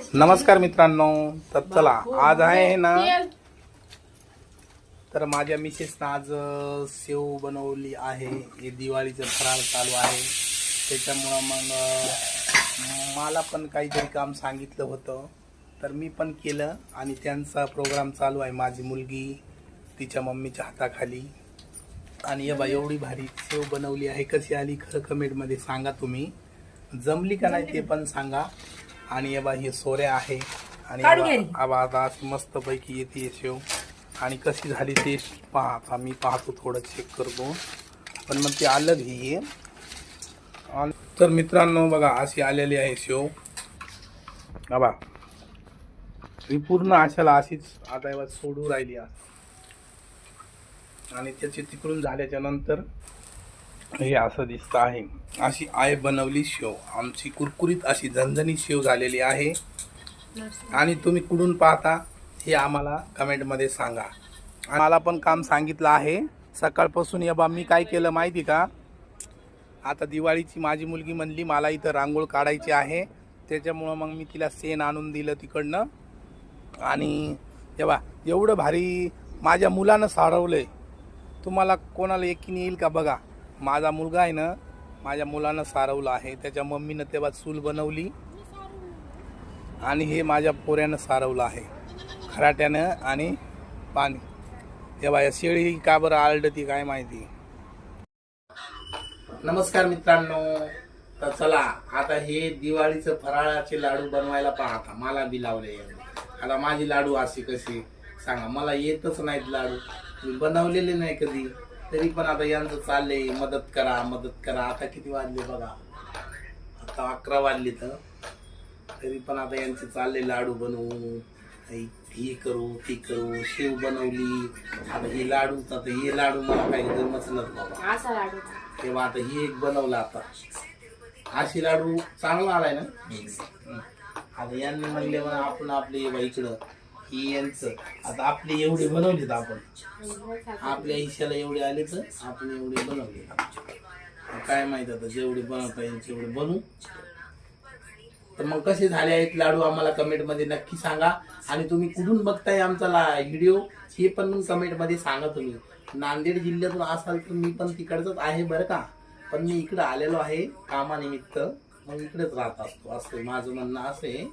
नमस्कार मित्रांनो, तर चला आज आहे ना, तर माझ्या मिसेसनं आज शेव बनवली आहे. हे दिवाळीचं फराळ चालू आहे, त्याच्यामुळं मग मला पण काहीतरी काम सांगितलं होतं, तर मी पण केलं आणि त्यांचा प्रोग्राम चालू आहे. माझी मुलगी तिच्या मम्मीच्या हाताखाली. आणि ये बा एवढी भारी शेव बनवली आहे. कशी आली खरं कमेंटमध्ये सांगा. तुम्ही जमली का नाही ते पण सांगा. आणि ये बा हे सोऱ्या आहे आणि आता मस्त पैकी येते शेव. आणि कशी झाली टेस्ट पहा. मी पाहतो, थोडं चेक करतो, पण मग ते अलग ही आहे. तर मित्रांनो बघा, अशी आलेली आहे शेव. बघा ही पूर्ण अशाला अशीच आता सोडू राहिली आहे. आणि त्याची तिकडून झाल्याच्या नंतर हे असं दिसतं आहे. अशी आय बनवली शेव. आमची कुरकुरीत अशी झणझणीत शेव झालेली आहे. आणि तुम्ही कुठून पाहता हे आम्हाला कमेंटमध्ये सांगा. मला पण काम सांगितलं आहे सकाळपासून. या बा मी काय केलं माहिती का, आता दिवाळीची माझी मुलगी म्हणली मला इथं रांगोळ काढायची आहे, त्याच्यामुळं मग मी तिला सेन आणून दिलं तिकडनं. आणि तेव्हा एवढं भारी माझ्या मुलानं सारवलंय. तुम्हाला कोणाला एकीने येईल का बघा. माझा मुलगा आहे ना, माझ्या मुलानं सारवलं आहे. त्याच्या मम्मीनं तेव्हा चूल बनवली आणि हे माझ्या पोऱ्यानं सारवलं आहे खराट्यानं आणि पाणी. तेव्हा या शेळी का बरं आरडती काय माहिती. नमस्कार मित्रांनो, तर चला आता हे दिवाळीचं फराळाचे लाडू बनवायला पाहता. मला बी लावले. आता माझी लाडू असे कसे सांगा. मला येतच नाहीत लाडू, मी बनवलेले नाही कधी. तरी पण आता यांचं चाललंय मदत करा मदत करा. आता किती वाजले बघा, आता 11 वाजले. तर तरी पण आता यांचे चालले लाडू बनवू, हे करू ती करू. शेव बनवली, आता हे लाडू. आता हे लाडू मला काही जमच नव्हतं बाबा. तेव्हा आता हे एक बनवलं. आता अशी लाडू चांगला आलाय ना. आता यांनी म्हणले म्हणा आपण आपले इकडं ही यांचं. आता आपले एवढे बनवलेत आपण, आपल्या हिश्याला एवढे आले तर आपण एवढे बनवले. काय माहित आता जेवढे बनवता येईल तेवढे बनवू. तर मग कसे झाले आहेत लाडू आम्हाला कमेंटमध्ये नक्की सांगा. आणि तुम्ही कुठून बघताय आमचा व्हिडिओ हे पण कमेंटमध्ये सांगा. तुम्ही नांदेड जिल्ह्यातून असाल तर मी पण तिकडचंच आहे बरं का, पण मी इकडं आलेलो आहे कामानिमित्त, मग इकडेच राहत असतो. असं माझं म्हणणं असं आहे.